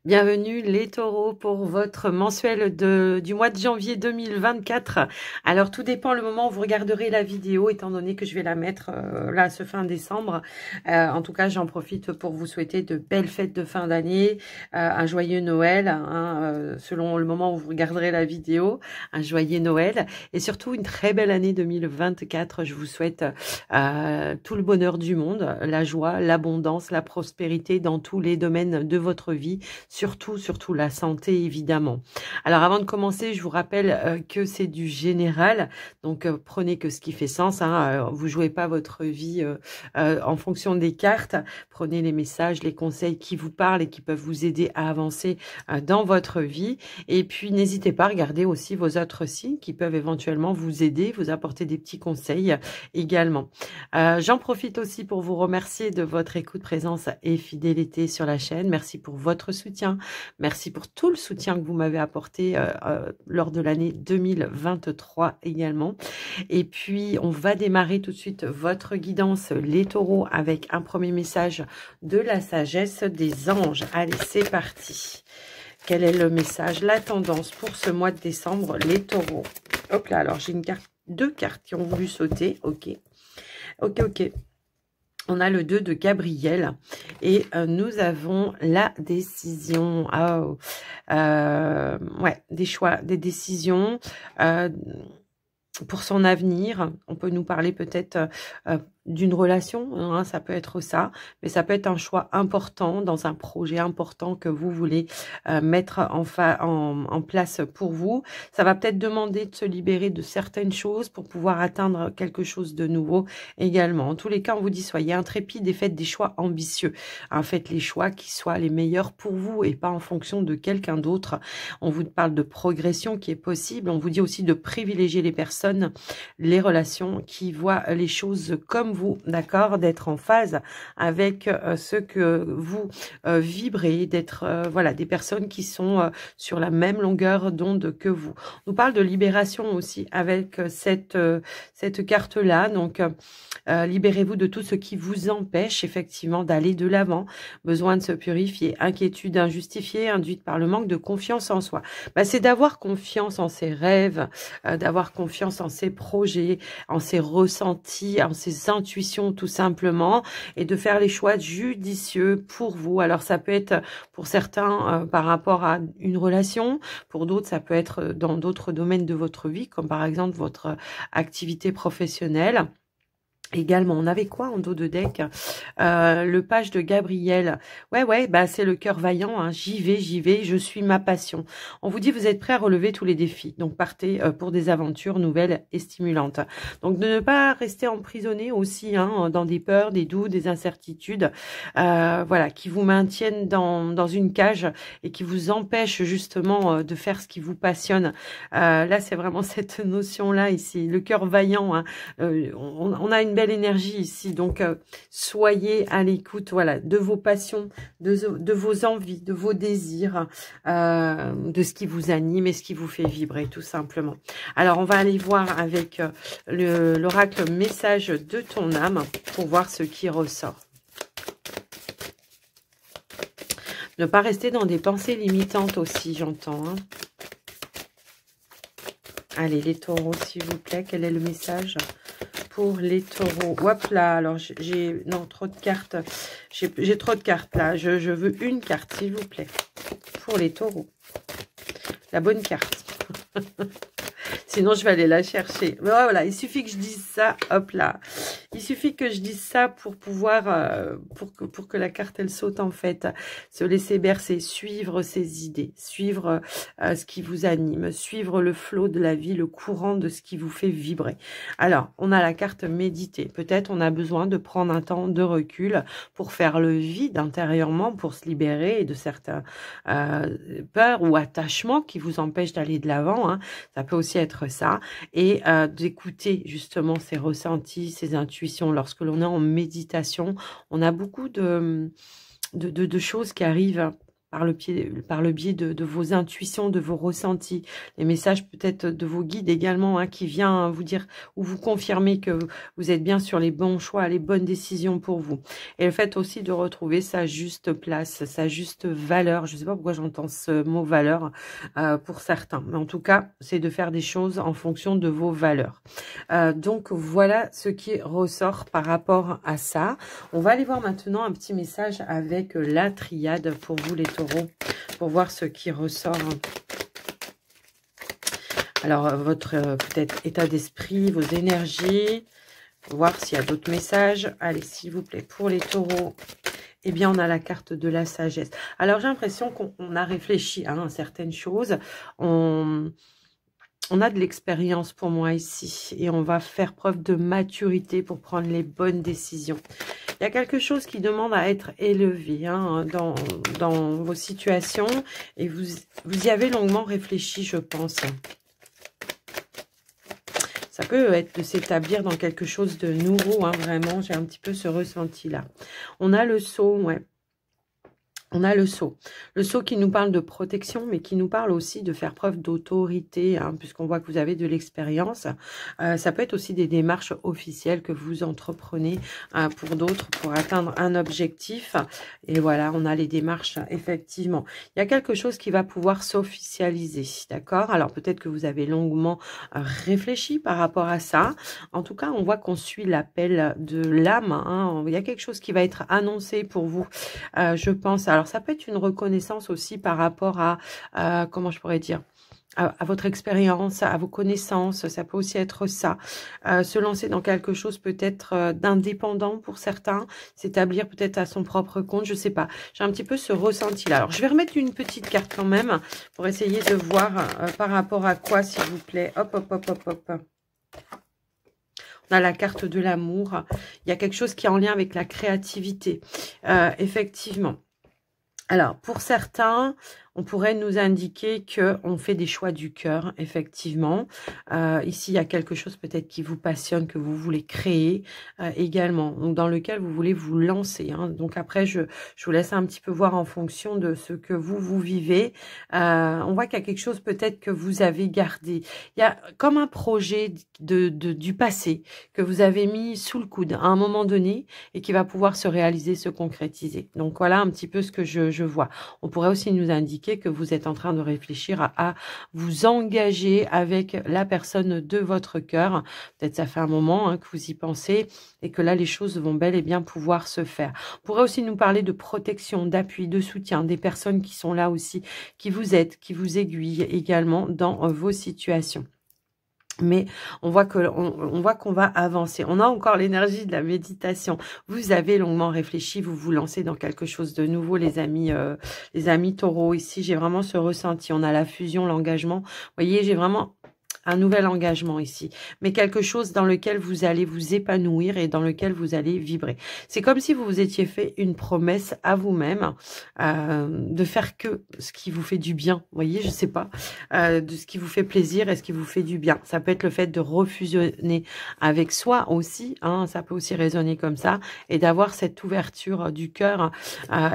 Bienvenue les taureaux pour votre mensuel du mois de janvier 2024. Alors tout dépend le moment où vous regarderez la vidéo, étant donné que je vais la mettre là ce fin décembre. En tout cas, j'en profite pour vous souhaiter de belles fêtes de fin d'année, un joyeux Noël, hein, selon le moment où vous regarderez la vidéo, un joyeux Noël et surtout une très belle année 2024. Je vous souhaite tout le bonheur du monde, la joie, l'abondance, la prospérité dans tous les domaines de votre vie. Surtout la santé, évidemment. Alors, avant de commencer, je vous rappelle que c'est du général. Donc, prenez que ce qui fait sens. Hein, vous jouez pas votre vie en fonction des cartes. Prenez les messages, les conseils qui vous parlent et qui peuvent vous aider à avancer dans votre vie. Et puis, n'hésitez pas à regarder aussi vos autres signes qui peuvent éventuellement vous aider, vous apporter des petits conseils également. J'en profite aussi pour vous remercier de votre écoute, présence et fidélité sur la chaîne. Merci pour votre soutien. Merci pour tout le soutien que vous m'avez apporté lors de l'année 2023 également. Et puis, on va démarrer tout de suite votre guidance, les taureaux, avec un premier message de la sagesse des anges. Allez, c'est parti. Quel est le message, la tendance pour ce mois de décembre, les taureaux? Hop là, alors j'ai deux cartes qui ont voulu sauter. Ok. On a le 2 de Gabriel et nous avons la décision. Oh. Ouais, des choix, des décisions pour son avenir. On peut nous parler peut-être d'une relation, hein, ça peut être ça, mais ça peut être un choix important dans un projet important que vous voulez mettre en place pour vous. Ça va peut-être demander de se libérer de certaines choses pour pouvoir atteindre quelque chose de nouveau également. En tous les cas, on vous dit soyez intrépide et faites des choix ambitieux. Hein, faites les choix qui soient les meilleurs pour vous et pas en fonction de quelqu'un d'autre. On vous parle de progression qui est possible. On vous dit aussi de privilégier les personnes, les relations qui voient les choses comme vous, d'accord, d'être en phase avec ce que vous vibrez, d'être voilà, des personnes qui sont sur la même longueur d'onde que vous. On nous parle de libération aussi avec cette carte-là, donc libérez-vous de tout ce qui vous empêche effectivement d'aller de l'avant, besoin de se purifier, inquiétude injustifiée induite par le manque de confiance en soi. Bah, c'est d'avoir confiance en ses rêves, d'avoir confiance en ses projets, en ses ressentis, en ses intuitions tout simplement, et de faire les choix judicieux pour vous. Alors ça peut être pour certains par rapport à une relation, pour d'autres ça peut être dans d'autres domaines de votre vie, comme par exemple votre activité professionnelle. Également, on avait quoi en dos de deck? Le page de Gabriel. Ouais, bah c'est le cœur vaillant. Hein. J'y vais, je suis ma passion. On vous dit, vous êtes prêt à relever tous les défis. Donc, partez pour des aventures nouvelles et stimulantes. Donc, de ne pas rester emprisonné aussi hein, dans des peurs, des doutes, des incertitudes, voilà, qui vous maintiennent dans une cage et qui vous empêchent justement de faire ce qui vous passionne. Là, c'est vraiment cette notion-là ici, le cœur vaillant. Hein. On a une belle énergie ici, donc soyez à l'écoute, voilà, de vos passions, de vos envies, de vos désirs, de ce qui vous anime et ce qui vous fait vibrer, tout simplement. Alors, on va aller voir avec l'oracle message de ton âme pour voir ce qui ressort. Ne pas rester dans des pensées limitantes aussi, j'entends. Hein. Allez, les taureaux, s'il vous plaît, quel est le message pour les taureaux? Hop là, alors j'ai non trop de cartes. J'ai trop de cartes là. Je veux une carte, s'il vous plaît, pour les taureaux. La bonne carte. Sinon, je vais aller la chercher. Mais voilà, il suffit que je dise ça, hop là. Il suffit que je dise ça pour pouvoir, pour que la carte, elle saute en fait. Se laisser bercer, suivre ses idées, suivre ce qui vous anime, suivre le flot de la vie, le courant de ce qui vous fait vibrer. Alors, on a la carte méditer. Peut-être on a besoin de prendre un temps de recul pour faire le vide intérieurement, pour se libérer de certains peurs ou attachements qui vous empêchent d'aller de l'avant. Hein. Ça peut aussi être ça, et d'écouter justement ses ressentis, ses intuitions. Lorsque l'on est en méditation, on a beaucoup de choses qui arrivent par le biais de vos intuitions, de vos ressentis, les messages peut-être de vos guides également, hein, qui vient vous dire ou vous confirmer que vous êtes bien sur les bons choix, les bonnes décisions pour vous. Et le fait aussi de retrouver sa juste place, sa juste valeur. Je ne sais pas pourquoi j'entends ce mot valeur pour certains, mais en tout cas, c'est de faire des choses en fonction de vos valeurs. Donc voilà ce qui ressort par rapport à ça. On va aller voir maintenant un petit message avec la triade pour vous les taureaux, pour voir ce qui ressort. Alors votre peut-être état d'esprit, vos énergies, voir s'il y a d'autres messages. Allez, s'il vous plaît, pour les taureaux, eh bien on a la carte de la sagesse. Alors j'ai l'impression qu'on a réfléchi à certaines choses. On a de l'expérience pour moi ici et on va faire preuve de maturité pour prendre les bonnes décisions. Il y a quelque chose qui demande à être élevé dans vos situations et vous y avez longuement réfléchi, je pense. Ça peut être de s'établir dans quelque chose de nouveau, vraiment, j'ai un petit peu ce ressenti-là. On a le sceau, ouais. On a le sceau qui nous parle de protection, mais qui nous parle aussi de faire preuve d'autorité, puisqu'on voit que vous avez de l'expérience. Ça peut être aussi des démarches officielles que vous entreprenez pour d'autres, pour atteindre un objectif. Et voilà, on a les démarches, effectivement. Il y a quelque chose qui va pouvoir s'officialiser, d'accord? Alors, peut-être que vous avez longuement réfléchi par rapport à ça. En tout cas, on voit qu'on suit l'appel de l'âme. Il y a quelque chose qui va être annoncé pour vous, je pense. Alors, ça peut être une reconnaissance aussi par rapport à comment je pourrais dire, à votre expérience, à vos connaissances. Ça peut aussi être ça. Se lancer dans quelque chose peut-être d'indépendant pour certains, s'établir peut-être à son propre compte, je sais pas. J'ai un petit peu ce ressenti-là. Alors, je vais remettre une petite carte quand même pour essayer de voir par rapport à quoi, s'il vous plaît. Hop, hop, hop, hop, hop. On a la carte de l'amour. Il y a quelque chose qui est en lien avec la créativité. Effectivement. Alors, pour certains, on pourrait nous indiquer qu'on fait des choix du cœur, effectivement. Ici, il y a quelque chose peut-être qui vous passionne, que vous voulez créer également, donc dans lequel vous voulez vous lancer. Donc après, je vous laisse un petit peu voir en fonction de ce que vous vivez. On voit qu'il y a quelque chose peut-être que vous avez gardé. Il y a comme un projet du passé que vous avez mis sous le coude à un moment donné et qui va pouvoir se réaliser, se concrétiser. Donc voilà un petit peu ce que je vois. On pourrait aussi nous indiquer que vous êtes en train de réfléchir à vous engager avec la personne de votre cœur. Peut-être ça fait un moment que vous y pensez et que là, les choses vont bel et bien pouvoir se faire. On pourrait aussi nous parler de protection, d'appui, de soutien, des personnes qui sont là aussi, qui vous aident, qui vous aiguillent également dans vos situations. Mais on voit qu'on va avancer. On a encore l'énergie de la méditation. Vous avez longuement réfléchi, vous vous lancez dans quelque chose de nouveau, les amis taureaux. Ici, j'ai vraiment ce ressenti. On a la fusion, l'engagement. Vous voyez, j'ai vraiment un nouvel engagement ici, mais quelque chose dans lequel vous allez vous épanouir et dans lequel vous allez vibrer. C'est comme si vous vous étiez fait une promesse à vous-même de faire que ce qui vous fait du bien. Vous voyez, je sais pas, de ce qui vous fait plaisir et ce qui vous fait du bien. Ça peut être le fait de refusionner avec soi aussi, ça peut aussi résonner comme ça, et d'avoir cette ouverture du cœur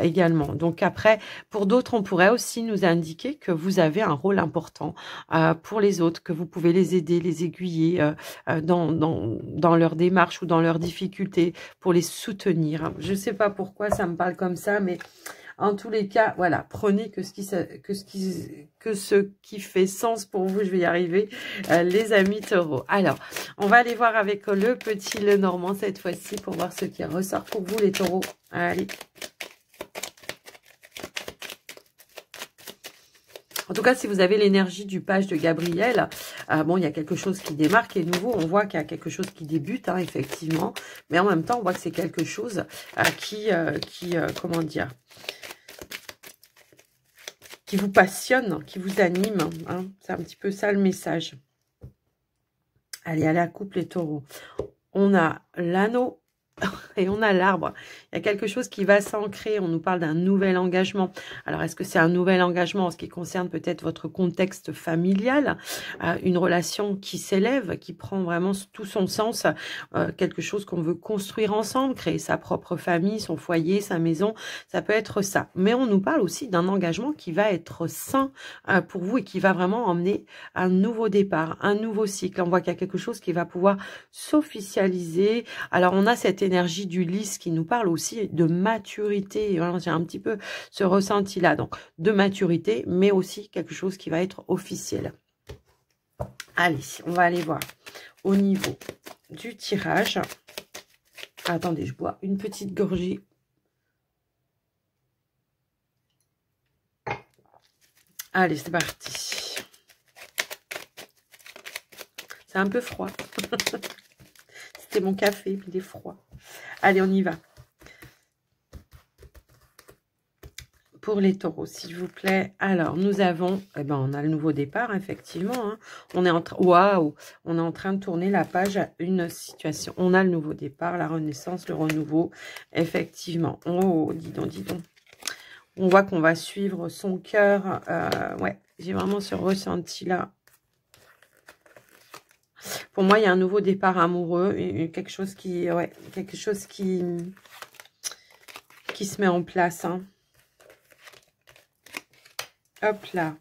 également. Donc après, pour d'autres, on pourrait aussi nous indiquer que vous avez un rôle important pour les autres, que vous pouvez les aider, les aiguiller dans leur démarche ou dans leurs difficultés, pour les soutenir. Je ne sais pas pourquoi ça me parle comme ça, mais en tous les cas, voilà, prenez que ce qui fait sens pour vous. Je vais y arriver, les amis taureaux. Alors, on va aller voir avec le petit Lenormand cette fois-ci pour voir ce qui ressort pour vous, les taureaux. Allez. En tout cas, si vous avez l'énergie du page de Gabriel, bon, il y a quelque chose qui démarre, qui est nouveau. On voit qu'il y a quelque chose qui débute, effectivement. Mais en même temps, on voit que c'est quelque chose comment dire, qui vous passionne, qui vous anime. C'est un petit peu ça le message. Allez, à la coupe, les taureaux. On a l'anneau et on a l'arbre. Il y a quelque chose qui va s'ancrer. On nous parle d'un nouvel engagement. Alors, est-ce que c'est un nouvel engagement en ce qui concerne peut-être votre contexte familial, une relation qui s'élève, qui prend vraiment tout son sens, quelque chose qu'on veut construire ensemble, créer sa propre famille, son foyer, sa maison, ça peut être ça. Mais on nous parle aussi d'un engagement qui va être sain pour vous et qui va vraiment emmener un nouveau départ, un nouveau cycle. On voit qu'il y a quelque chose qui va pouvoir s'officialiser. Alors, on a cette énergie du lys qui nous parle aussi de maturité. Voilà, j'ai un petit peu ce ressenti-là. Donc, de maturité, mais aussi quelque chose qui va être officiel. Allez, on va aller voir au niveau du tirage. Attendez, je bois une petite gorgée. Allez, c'est parti. C'est un peu froid. C'était mon café, mais il est froid. Allez, on y va. Pour les taureaux, s'il vous plaît. Alors, nous avons, on a le nouveau départ, effectivement. Hein. On est en train, waouh, on est en train de tourner la page à une situation. On a le nouveau départ, la renaissance, le renouveau, effectivement. Oh, dis donc, dis donc. On voit qu'on va suivre son cœur. Ouais, j'ai vraiment ce ressenti-là. Pour moi, il y a un nouveau départ amoureux, et quelque chose qui, ouais, quelque chose qui se met en place. Hein. Hop là.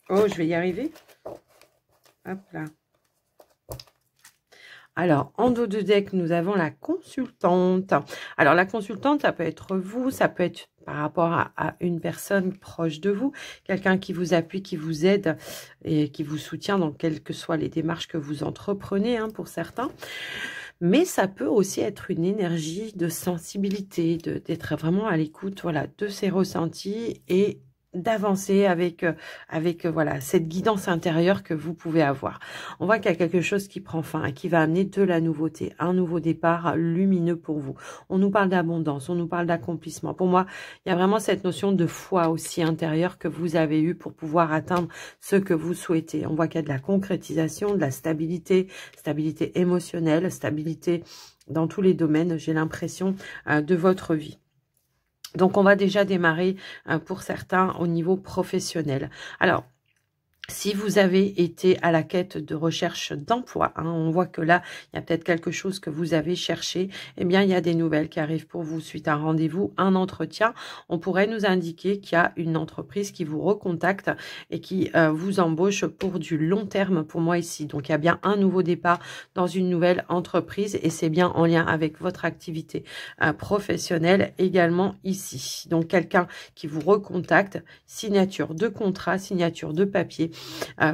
Oh, je vais y arriver. Hop là. Alors, en dos de deck, nous avons la consultante. Alors, la consultante, ça peut être vous, ça peut être par rapport à une personne proche de vous, quelqu'un qui vous appuie, qui vous aide et qui vous soutient dans quelles que soient les démarches que vous entreprenez, hein, pour certains. Mais ça peut aussi être une énergie de sensibilité, d'être vraiment à l'écoute, voilà, de ses ressentis et d'avancer avec voilà, cette guidance intérieure que vous pouvez avoir. On voit qu'il y a quelque chose qui prend fin et qui va amener de la nouveauté, un nouveau départ lumineux pour vous. On nous parle d'abondance, on nous parle d'accomplissement. Pour moi, il y a vraiment cette notion de foi aussi intérieure que vous avez eue pour pouvoir atteindre ce que vous souhaitez. On voit qu'il y a de la concrétisation, de la stabilité, stabilité émotionnelle, stabilité dans tous les domaines, j'ai l'impression, de votre vie. Donc, on va déjà démarrer pour certains au niveau professionnel. Alors, si vous avez été à la quête de recherche d'emploi, hein, on voit que là, il y a peut-être quelque chose que vous avez cherché, eh bien, il y a des nouvelles qui arrivent pour vous suite à un rendez-vous, un entretien. On pourrait nous indiquer qu'il y a une entreprise qui vous recontacte et qui vous embauche pour du long terme pour moi ici. Donc, il y a bien un nouveau départ dans une nouvelle entreprise et c'est bien en lien avec votre activité professionnelle également ici. Donc, quelqu'un qui vous recontacte, signature de contrat, signature de papier,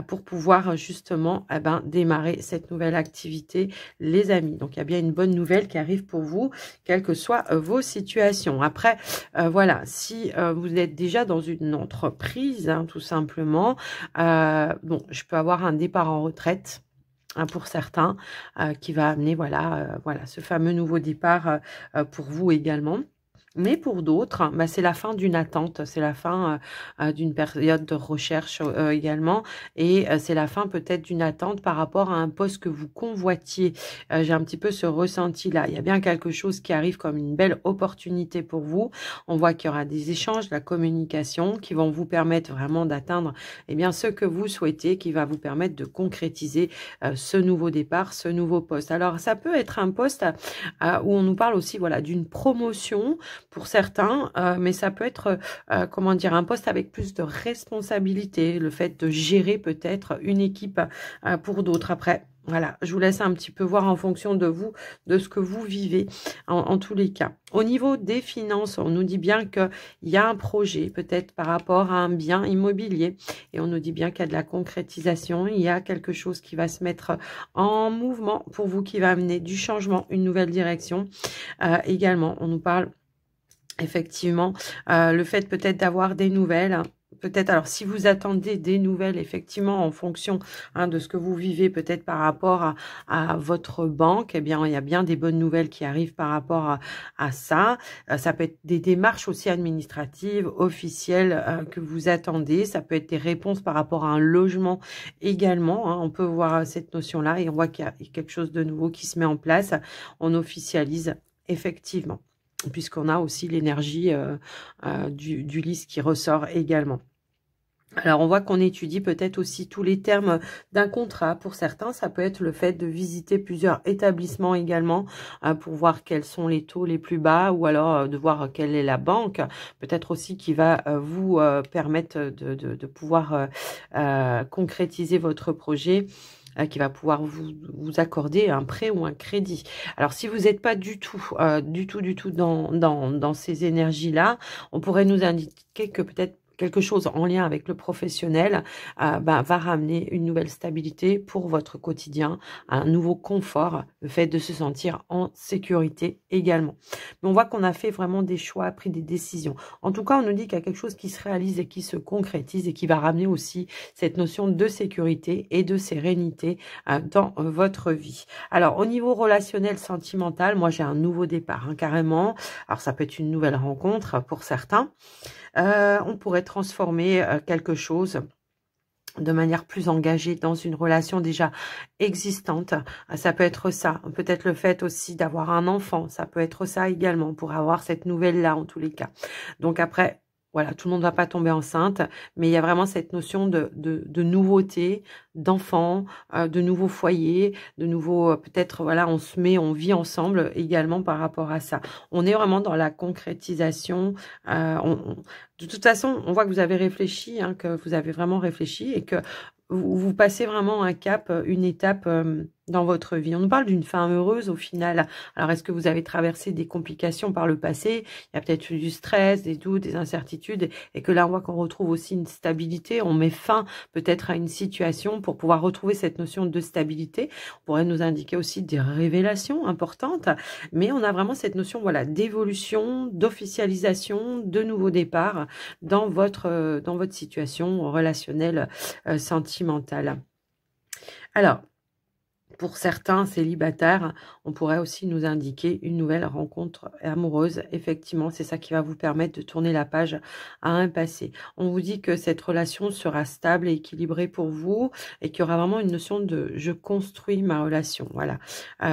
pour pouvoir justement démarrer cette nouvelle activité, les amis. Donc, il y a bien une bonne nouvelle qui arrive pour vous, quelles que soient vos situations. Après, voilà, si vous êtes déjà dans une entreprise, hein, tout simplement, bon, je peux avoir un départ en retraite, pour certains, qui va amener, voilà, voilà, ce fameux nouveau départ pour vous également. Mais pour d'autres, c'est la fin d'une attente, c'est la fin d'une période de recherche également. Et c'est la fin peut-être d'une attente par rapport à un poste que vous convoitiez. J'ai un petit peu ce ressenti-là. Il y a bien quelque chose qui arrive comme une belle opportunité pour vous. On voit qu'il y aura des échanges, de la communication qui vont vous permettre vraiment d'atteindre ce que vous souhaitez, qui va vous permettre de concrétiser ce nouveau départ, ce nouveau poste. Alors, ça peut être un poste où on nous parle aussi, voilà, d'une promotion pour certains, mais ça peut être, comment dire, un poste avec plus de responsabilité, le fait de gérer peut-être une équipe pour d'autres. Après, voilà, je vous laisse un petit peu voir en fonction de vous, de ce que vous vivez en tous les cas. Au niveau des finances, on nous dit bien qu'il y a un projet, peut-être par rapport à un bien immobilier, et on nous dit bien qu'il y a de la concrétisation, il y a quelque chose qui va se mettre en mouvement pour vous, qui va amener du changement, une nouvelle direction. Également, on nous parle effectivement, le fait peut-être d'avoir des nouvelles peut-être, alors si vous attendez des nouvelles, effectivement, en fonction de ce que vous vivez, peut-être par rapport à votre banque, eh bien, il y a bien des bonnes nouvelles qui arrivent par rapport à ça. Ça peut être des démarches aussi administratives, officielles que vous attendez. Ça peut être des réponses par rapport à un logement également. On peut voir cette notion-là et on voit qu'il y a quelque chose de nouveau qui se met en place. On officialise effectivement, puisqu'on a aussi l'énergie du lys qui ressort également. Alors, on voit qu'on étudie peut-être aussi tous les termes d'un contrat. Pour certains, ça peut être le fait de visiter plusieurs établissements également pour voir quels sont les taux les plus bas ou alors de voir quelle est la banque. Peut-être aussi qui va vous permettre de pouvoir concrétiser votre projet, qui va pouvoir vous accorder un prêt ou un crédit. Alors, si vous n'êtes pas du tout dans ces énergies-là, on pourrait nous indiquer que peut-être quelque chose en lien avec le professionnel va ramener une nouvelle stabilité pour votre quotidien, un nouveau confort, le fait de se sentir en sécurité également. Mais on voit qu'on a fait vraiment des choix, pris des décisions. En tout cas, on nous dit qu'il y a quelque chose qui se réalise et qui se concrétise et qui va ramener aussi cette notion de sécurité et de sérénité dans votre vie. Alors, au niveau relationnel, sentimental, moi j'ai un nouveau départ, carrément. Alors, ça peut être une nouvelle rencontre pour certains. On pourrait transformer quelque chose de manière plus engagée dans une relation déjà existante. Ça peut être ça. Peut-être le fait aussi d'avoir un enfant. Ça peut être ça également pour avoir cette nouvelle-là en tous les cas. Donc après, voilà, tout le monde ne va pas tomber enceinte, mais il y a vraiment cette notion de nouveauté, d'enfants, de nouveaux foyers, de nouveaux, peut-être, voilà, on vit ensemble également par rapport à ça. On est vraiment dans la concrétisation. De toute façon, on voit que vous avez réfléchi, que vous avez vraiment réfléchi et que vous passez vraiment un cap, une étape dans votre vie. On nous parle d'une fin heureuse au final. Alors, est-ce que vous avez traversé des complications par le passé? Il y a peut-être eu du stress, des doutes, des incertitudes, et que là, on voit qu'on retrouve aussi une stabilité. On met fin peut-être à une situation pour pouvoir retrouver cette notion de stabilité. On pourrait nous indiquer aussi des révélations importantes, mais on a vraiment cette notion, voilà, d'évolution, d'officialisation, de nouveau départ dans votre situation relationnelle, sentimentale. Alors, pour certains célibataires, on pourrait aussi nous indiquer une nouvelle rencontre amoureuse. Effectivement, c'est ça qui va vous permettre de tourner la page à un passé. On vous dit que cette relation sera stable et équilibrée pour vous et qu'il y aura vraiment une notion de « je construis ma relation ». Voilà.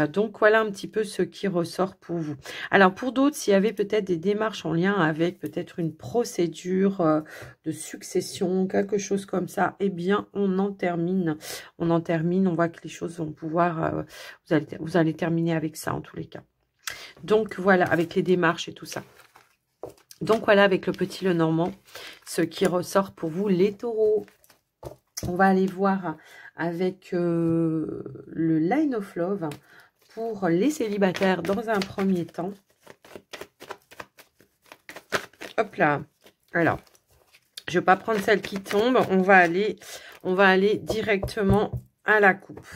Donc, voilà un petit peu ce qui ressort pour vous. Alors, pour d'autres, s'il y avait peut-être des démarches en lien avec peut-être une procédure de succession, quelque chose comme ça, eh bien, on en termine. On voit que les choses vont pouvoir, vous allez terminer avec ça en tous les cas. Donc voilà, avec les démarches et tout ça. Donc voilà, avec le petit Lenormand, ce qui ressort pour vous, les taureaux. On va aller voir avec le Line of Love pour les célibataires dans un premier temps. Hop là. Alors, je ne vais pas prendre celle qui tombe. On va aller directement à la coupe.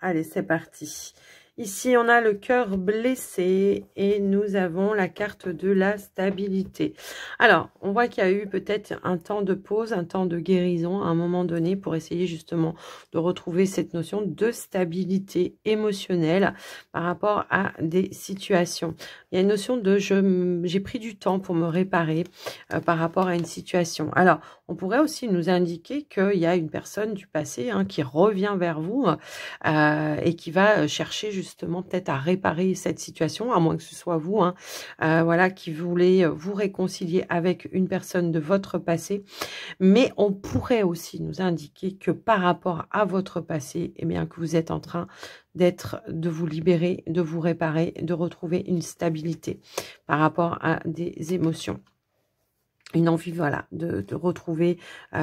Allez, c'est parti. Ici, on a le cœur blessé et nous avons la carte de la stabilité. Alors, on voit qu'il y a eu peut-être un temps de pause, un temps de guérison à un moment donné pour essayer justement de retrouver cette notion de stabilité émotionnelle par rapport à des situations. Il y a une notion de j'ai pris du temps pour me réparer par rapport à une situation. Alors, on pourrait aussi nous indiquer qu'il y a une personne du passé qui revient vers vous et qui va chercher justement peut-être à réparer cette situation, à moins que ce soit vous, voilà, qui voulez vous réconcilier avec une personne de votre passé. Mais on pourrait aussi nous indiquer que par rapport à votre passé, eh bien que vous êtes en train de vous libérer, de vous réparer, de retrouver une stabilité par rapport à des émotions. Une envie, voilà, de retrouver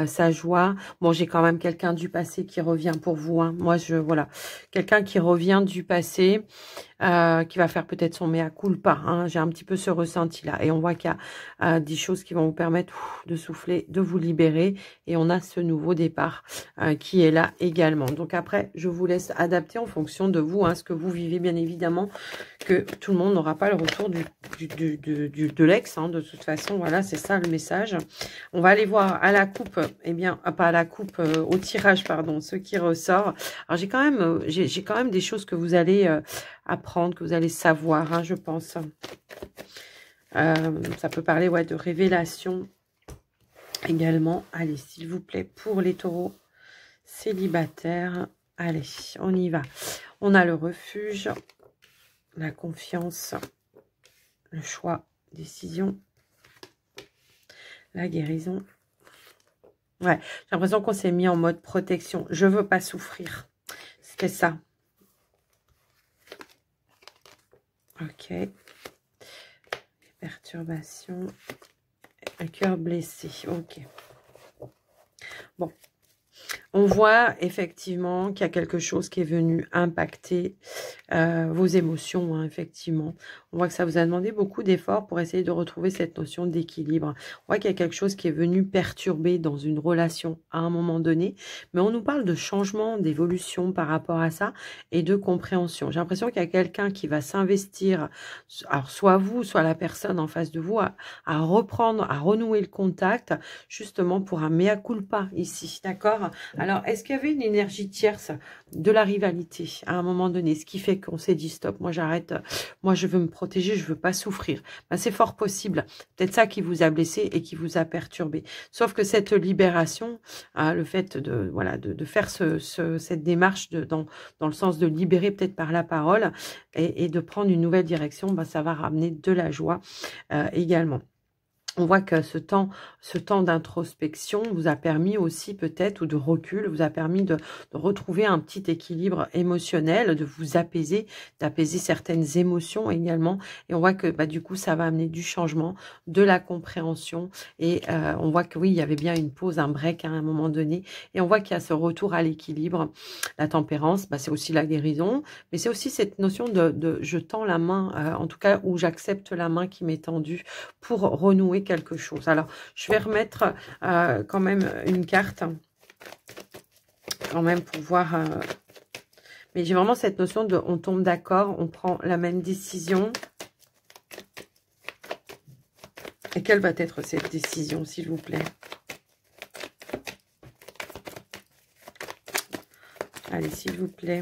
sa joie. Bon, j'ai quand même quelqu'un du passé qui revient pour vous. Moi, voilà, quelqu'un qui revient du passé, qui va faire peut-être son mea culpa. J'ai un petit peu ce ressenti-là. Et on voit qu'il y a des choses qui vont vous permettre de souffler, de vous libérer. Et on a ce nouveau départ qui est là également. Donc après, je vous laisse adapter en fonction de vous, ce que vous vivez, bien évidemment, que tout le monde n'aura pas le retour de l'ex. De toute façon, voilà, c'est ça le message. On va aller voir à la coupe, eh bien, pas à la coupe, au tirage, pardon, ce qui ressort. Alors, j'ai quand même des choses que vous allez apprendre, que vous allez savoir, hein, je pense. Ça peut parler, ouais, de révélation également. Allez, s'il vous plaît, pour les taureaux célibataires. Allez, on y va. On a le refuge, la confiance, le choix, décision, la guérison. Ouais, j'ai l'impression qu'on s'est mis en mode protection. Je veux pas souffrir. C'était ça. Ok. Perturbation. Un cœur blessé. Ok. Bon. On voit effectivement qu'il y a quelque chose qui est venu impacter vos émotions, hein, effectivement. On voit que ça vous a demandé beaucoup d'efforts pour essayer de retrouver cette notion d'équilibre. On voit qu'il y a quelque chose qui est venu perturber dans une relation à un moment donné. Mais on nous parle de changement, d'évolution par rapport à ça et de compréhension. J'ai l'impression qu'il y a quelqu'un qui va s'investir, alors soit vous, soit la personne en face de vous, à reprendre, à renouer le contact, justement pour un mea culpa ici, d'accord? Alors, est-ce qu'il y avait une énergie tierce de la rivalité à un moment donné, ce qui fait qu'on s'est dit stop, moi j'arrête, moi je veux me protéger, je veux pas souffrir. Ben, c'est fort possible, peut-être ça qui vous a blessé et qui vous a perturbé. Sauf que cette libération, le fait de voilà de faire cette démarche dans le sens de libérer peut-être par la parole et de prendre une nouvelle direction, ben, ça va ramener de la joie également. On voit que ce temps d'introspection vous a permis aussi peut-être, ou de recul, vous a permis de retrouver un petit équilibre émotionnel, de vous apaiser, d'apaiser certaines émotions également. Et on voit que bah, du coup, ça va amener du changement, de la compréhension. Et on voit que oui, il y avait bien une pause, un break à un moment donné. Et on voit qu'il y a ce retour à l'équilibre. La tempérance, bah, c'est aussi la guérison. Mais c'est aussi cette notion de je tends la main, en tout cas, où j'accepte la main qui m'est tendue pour renouer quelque chose. Alors, je vais remettre quand même une carte, quand même pour voir. Mais j'ai vraiment cette notion de on tombe d'accord, on prend la même décision. Et quelle va être cette décision, s'il vous plaît? Allez, s'il vous plaît.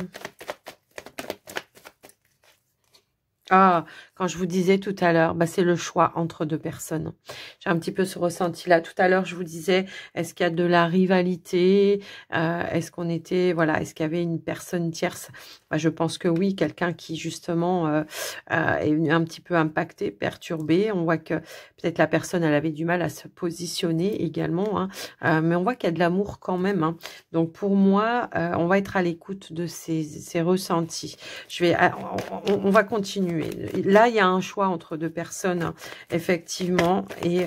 Ah, quand je vous disais tout à l'heure, bah, c'est le choix entre deux personnes. J'ai un petit peu ce ressenti-là. Tout à l'heure, je vous disais, est-ce qu'il y a de la rivalité? Est-ce qu'on était, voilà, est-ce qu'il y avait une personne tierce? Bah, je pense que oui, quelqu'un qui justement est venu un petit peu impacté, perturbé. On voit que peut-être la personne, elle avait du mal à se positionner également, hein. Mais on voit qu'il y a de l'amour quand même, hein. Donc pour moi, on va être à l'écoute de ces ressentis. On va continuer. Là, il y a un choix entre deux personnes, hein, effectivement. Et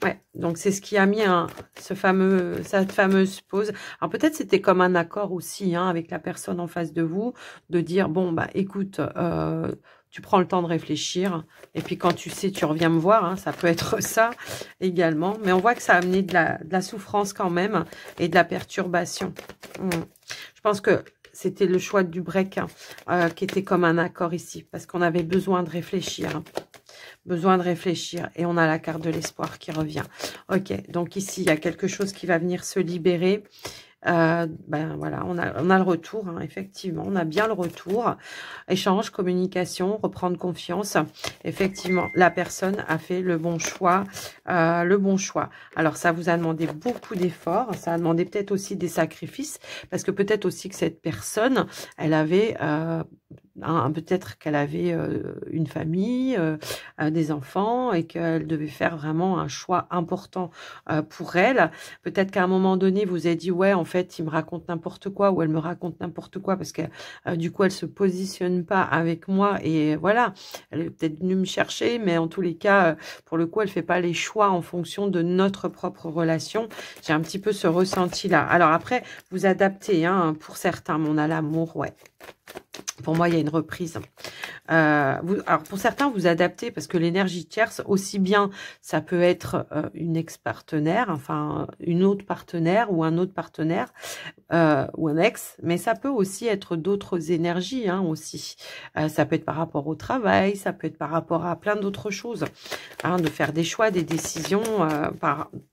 ouais, donc c'est ce qui a mis cette fameuse pause. Alors peut-être c'était comme un accord aussi, hein, avec la personne en face de vous, de dire bon bah écoute, tu prends le temps de réfléchir et puis quand tu sais, tu reviens me voir, hein, ça peut être ça également. Mais on voit que ça a amené de la souffrance quand même et de la perturbation. Je pense que c'était le choix du break, hein, qui était comme un accord ici, parce qu'on avait besoin de réfléchir. Hein. Besoin de réfléchir. Et on a la carte de l'espoir qui revient. Ok, donc ici, il y a quelque chose qui va venir se libérer. Ben voilà, on a le retour, hein, effectivement, on a bien le retour. Échange, communication, reprendre confiance. Effectivement, la personne a fait le bon choix, Alors, ça vous a demandé beaucoup d'efforts, ça a demandé peut-être aussi des sacrifices, parce que peut-être aussi que cette personne, elle avait peut-être qu'elle avait une famille, des enfants et qu'elle devait faire vraiment un choix important pour elle. Peut-être qu'à un moment donné, vous avez dit, ouais, en fait, il me raconte n'importe quoi ou elle me raconte n'importe quoi parce que du coup, elle se positionne pas avec moi et voilà, elle est peut-être venue me chercher, mais en tous les cas, pour le coup, elle fait pas les choix en fonction de notre propre relation. J'ai un petit peu ce ressenti-là. Alors après, vous adaptez, hein, pour certains, mais on a l'amour, ouais. Pour moi, il y a une reprise. Alors pour certains, vous adaptez parce que l'énergie tierce, aussi bien, ça peut être une ex-partenaire, enfin une autre partenaire ou un autre partenaire ou un ex, mais ça peut aussi être d'autres énergies hein, aussi. Ça peut être par rapport au travail, ça peut être par rapport à plein d'autres choses, hein, de faire des choix, des décisions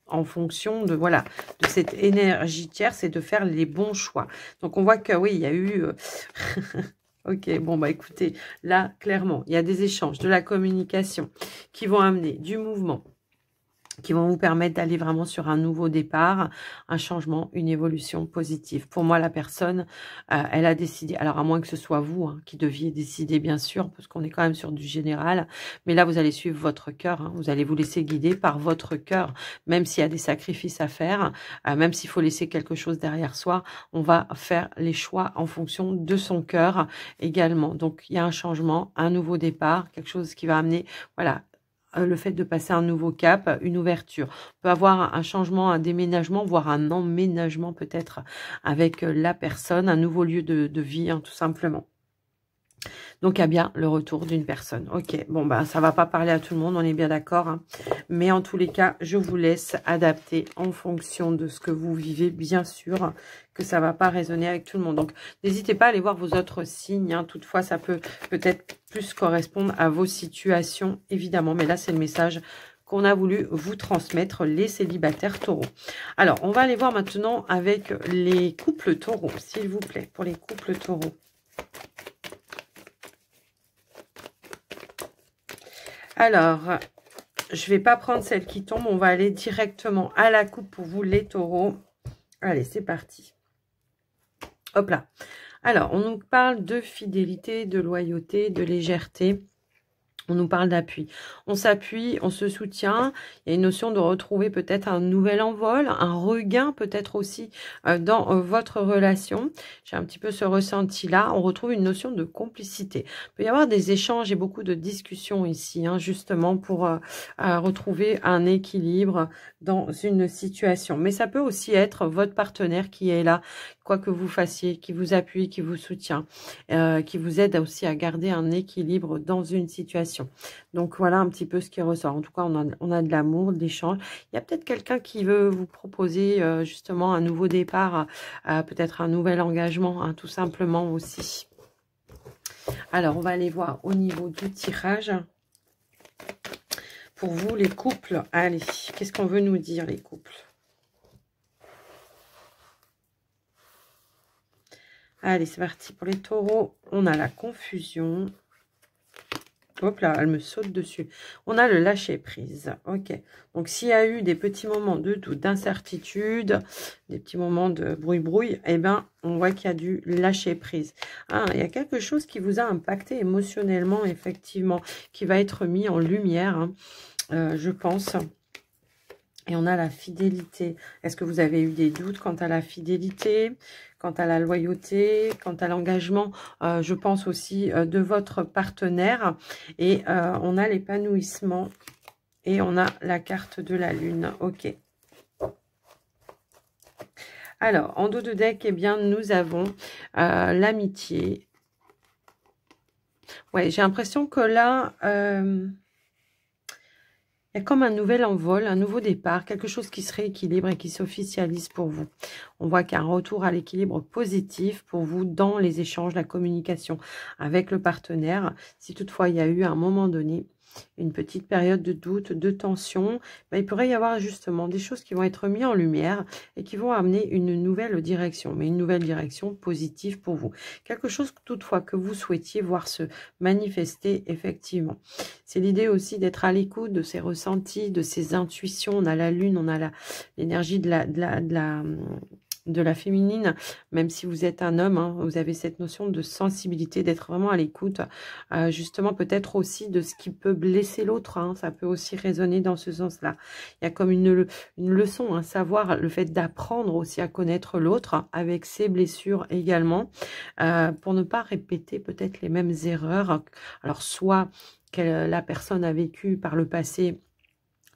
en fonction de voilà de cette énergie tierce et de faire les bons choix. Donc on voit que oui, il y a eu ok, bon bah écoutez, là clairement, il y a des échanges, de la communication qui vont amener du mouvement, qui vont vous permettre d'aller vraiment sur un nouveau départ, un changement, une évolution positive. Pour moi, la personne, elle a décidé, alors à moins que ce soit vous hein, qui deviez décider, bien sûr, parce qu'on est quand même sur du général, mais là, vous allez suivre votre cœur, hein, vous allez vous laisser guider par votre cœur, même s'il y a des sacrifices à faire, même s'il faut laisser quelque chose derrière soi, on va faire les choix en fonction de son cœur également. Donc, il y a un changement, un nouveau départ, quelque chose qui va amener, voilà, le fait de passer un nouveau cap, une ouverture. On peut avoir un changement, un déménagement, voire un emménagement peut-être avec la personne, un nouveau lieu de vie, hein, tout simplement. Donc, il y a bien le retour d'une personne. Ok, bon, ben, ça va pas parler à tout le monde, on est bien d'accord. Hein. Mais en tous les cas, je vous laisse adapter en fonction de ce que vous vivez, bien sûr, que ça va pas résonner avec tout le monde. Donc, n'hésitez pas à aller voir vos autres signes. Hein. Toutefois, ça peut peut-être plus correspondre à vos situations, évidemment. Mais là, c'est le message qu'on a voulu vous transmettre, les célibataires taureaux. Alors, on va aller voir maintenant avec les couples taureaux, s'il vous plaît, pour les couples taureaux. Alors, je ne vais pas prendre celle qui tombe. On va aller directement à la coupe pour vous, les taureaux. Allez, c'est parti. Hop là. Alors, on nous parle de fidélité, de loyauté, de légèreté. On nous parle d'appui. On s'appuie, on se soutient. Il y a une notion de retrouver peut-être un nouvel envol, un regain peut-être aussi dans votre relation. J'ai un petit peu ce ressenti-là. On retrouve une notion de complicité. Il peut y avoir des échanges et beaucoup de discussions ici, hein, justement pour retrouver un équilibre dans une situation. Mais ça peut aussi être votre partenaire qui est là, quoi que vous fassiez, qui vous appuie, qui vous soutient, qui vous aide aussi à garder un équilibre dans une situation. Donc, voilà un petit peu ce qui ressort. En tout cas, on a de l'amour, de l'échange. Il y a peut-être quelqu'un qui veut vous proposer justement un nouveau départ, peut-être un nouvel engagement, hein, tout simplement aussi. Alors, on va aller voir au niveau du tirage. Pour vous, les couples, allez, qu'est-ce qu'on veut nous dire, les couples? Allez, c'est parti. Pour les taureaux, on a la confusion. Hop là, elle me saute dessus. On a le lâcher prise. Ok. Donc, s'il y a eu des petits moments de doute, d'incertitude, des petits moments de brouille-brouille, eh bien, on voit qu'il y a du lâcher prise. Ah, il y a quelque chose qui vous a impacté émotionnellement, effectivement, qui va être mis en lumière, hein, je pense. Et on a la fidélité. Est-ce que vous avez eu des doutes quant à la fidélité, quant à la loyauté, quant à l'engagement, je pense aussi, de votre partenaire. Et on a l'épanouissement et on a la carte de la lune. Ok. Alors, en dos de deck, eh bien, nous avons l'amitié. Ouais, j'ai l'impression que là... il y a comme un nouvel envol, un nouveau départ, quelque chose qui se rééquilibre et qui s'officialise pour vous. On voit qu'il y a un retour à l'équilibre positif pour vous dans les échanges, la communication avec le partenaire. Si toutefois il y a eu à un moment donné une petite période de doute, de tension, ben, il pourrait y avoir justement des choses qui vont être mises en lumière et qui vont amener une nouvelle direction, mais une nouvelle direction positive pour vous. Quelque chose toutefois que vous souhaitiez voir se manifester effectivement. C'est l'idée aussi d'être à l'écoute de ses ressentis, de ses intuitions. On a la lune, on a l'énergie de la féminine, même si vous êtes un homme, hein, vous avez cette notion de sensibilité, d'être vraiment à l'écoute, justement peut-être aussi de ce qui peut blesser l'autre, hein, ça peut aussi résonner dans ce sens-là. Il y a comme une leçon, hein, savoir le fait d'apprendre aussi à connaître l'autre, hein, avec ses blessures également, pour ne pas répéter peut-être les mêmes erreurs, alors soit que la personne a vécu par le passé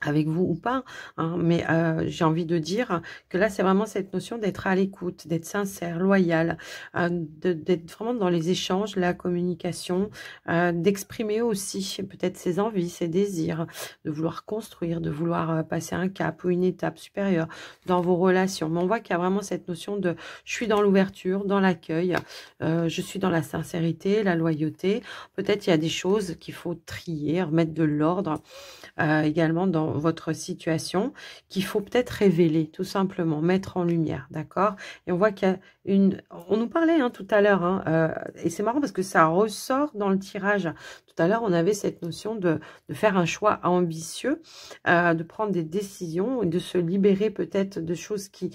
avec vous ou pas, hein, mais j'ai envie de dire que là, c'est vraiment cette notion d'être à l'écoute, d'être sincère, loyal, d'être vraiment dans les échanges, la communication, d'exprimer aussi peut-être ses envies, ses désirs, de vouloir construire, de vouloir passer un cap ou une étape supérieure dans vos relations. Mais on voit qu'il y a vraiment cette notion de je suis dans l'ouverture, dans l'accueil, je suis dans la sincérité, la loyauté. Peut-être il y a des choses qu'il faut trier, remettre de l'ordre également dans votre situation qu'il faut peut-être révéler, tout simplement, mettre en lumière, d'accord? Et on voit qu'il y a une... On nous parlait hein, tout à l'heure, hein, et c'est marrant parce que ça ressort dans le tirage. Tout à l'heure, on avait cette notion de faire un choix ambitieux, de prendre des décisions et de se libérer peut-être de choses qui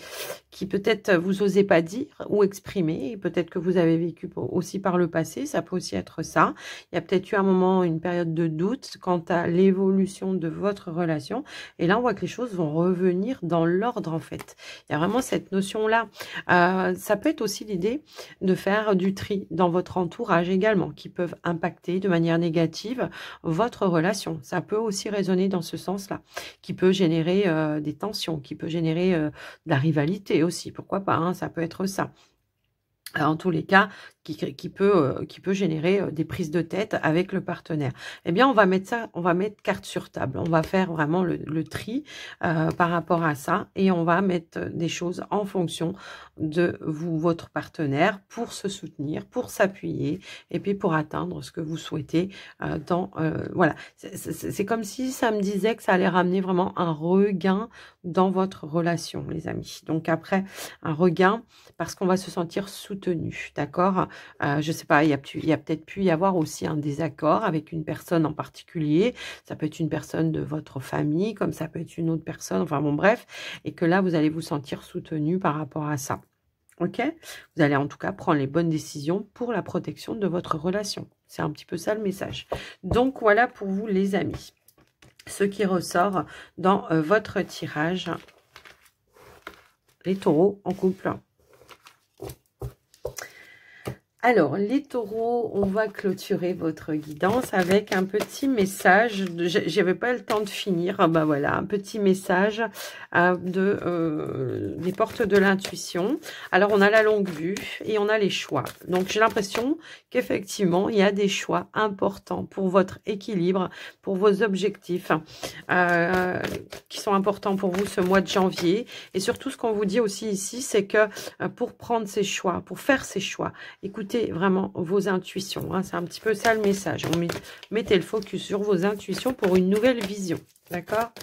peut-être vous osez pas dire ou exprimer. Peut-être que vous avez vécu aussi par le passé, ça peut aussi être ça. Il y a peut-être eu un moment, une période de doute quant à l'évolution de votre relation. Et là, on voit que les choses vont revenir dans l'ordre, en fait. Il y a vraiment cette notion-là. Ça peut être aussi l'idée de faire du tri dans votre entourage également, qui peuvent impacter de manière négative votre relation. Ça peut aussi résonner dans ce sens-là, qui peut générer des tensions, qui peut générer de la rivalité aussi. Pourquoi pas, hein, ça peut être ça. En tous les cas, qui peut générer des prises de tête avec le partenaire. Eh bien, on va mettre ça, on va mettre carte sur table. On va faire vraiment le tri par rapport à ça et on va mettre des choses en fonction de vous, votre partenaire, pour se soutenir, pour s'appuyer et puis pour atteindre ce que vous souhaitez voilà. C'est comme si ça me disait que ça allait ramener vraiment un regain dans votre relation, les amis. Donc après, un regain parce qu'on va se sentir soutenu, d'accord? Je sais pas, il y a peut-être pu y avoir aussi un désaccord avec une personne en particulier. Ça peut être une personne de votre famille, comme ça peut être une autre personne, enfin bon bref, et que là, vous allez vous sentir soutenu par rapport à ça. Ok? Vous allez en tout cas prendre les bonnes décisions pour la protection de votre relation. C'est un petit peu ça le message. Donc voilà pour vous les amis. Ce qui ressort dans votre tirage. Les taureaux en couple. Alors, les taureaux, on va clôturer votre guidance avec un petit message. J'avais pas le temps de finir. Bah voilà, un petit message des portes de l'intuition. Alors, on a la longue vue et on a les choix. Donc, j'ai l'impression qu'effectivement, il y a des choix importants pour votre équilibre, pour vos objectifs qui sont importants pour vous ce mois de janvier. Et surtout, ce qu'on vous dit aussi ici, c'est que pour prendre ces choix, pour faire ces choix, écoutez vraiment vos intuitions. Hein, c'est un petit peu ça le message. Mettez le focus sur vos intuitions pour une nouvelle vision. D'accord?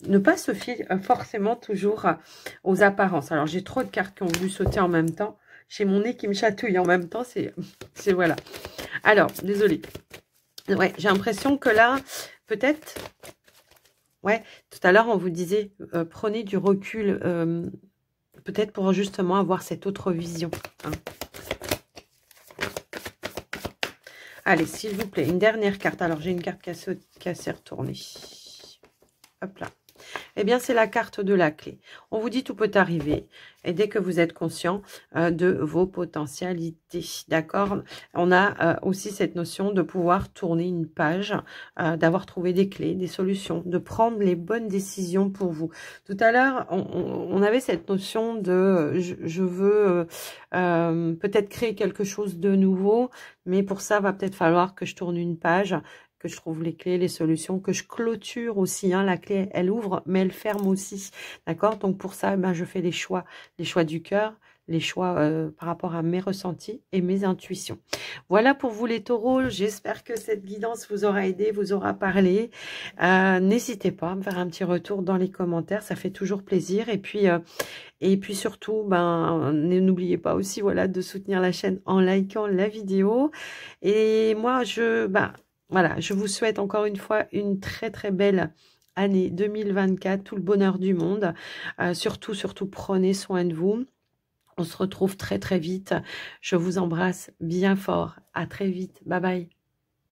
Ne pas se fier forcément toujours aux apparences. Alors, j'ai trop de cartes qui ont voulu sauter en même temps. J'ai mon nez qui me chatouille en même temps. C'est voilà. Alors, désolée. Ouais, j'ai l'impression que là, peut-être... Ouais, tout à l'heure, on vous disait, prenez du recul... peut-être pour justement avoir cette autre vision. Hein. Allez, s'il vous plaît, une dernière carte. Alors, j'ai une carte qui s'est retournée. Hop là. Eh bien, c'est la carte de la clé. On vous dit tout peut arriver. Et dès que vous êtes conscient de vos potentialités, d'accord? On a aussi cette notion de pouvoir tourner une page, d'avoir trouvé des clés, des solutions, de prendre les bonnes décisions pour vous. Tout à l'heure, on avait cette notion de je veux peut-être créer quelque chose de nouveau, mais pour ça, va peut-être falloir que je tourne une page, que je trouve les clés, les solutions, que je clôture aussi. Hein. La clé, elle ouvre, mais elle ferme aussi. D'accord? Donc, pour ça, ben, je fais les choix du cœur, les choix par rapport à mes ressentis et mes intuitions. Voilà pour vous les taureaux. J'espère que cette guidance vous aura aidé, vous aura parlé. N'hésitez pas à me faire un petit retour dans les commentaires. Ça fait toujours plaisir. Et puis surtout, ben, n'oubliez pas aussi voilà, de soutenir la chaîne en likant la vidéo. Et moi, voilà, je vous souhaite encore une fois une très très belle année 2024, tout le bonheur du monde. Surtout, prenez soin de vous. On se retrouve très très vite. Je vous embrasse bien fort. À très vite. Bye bye.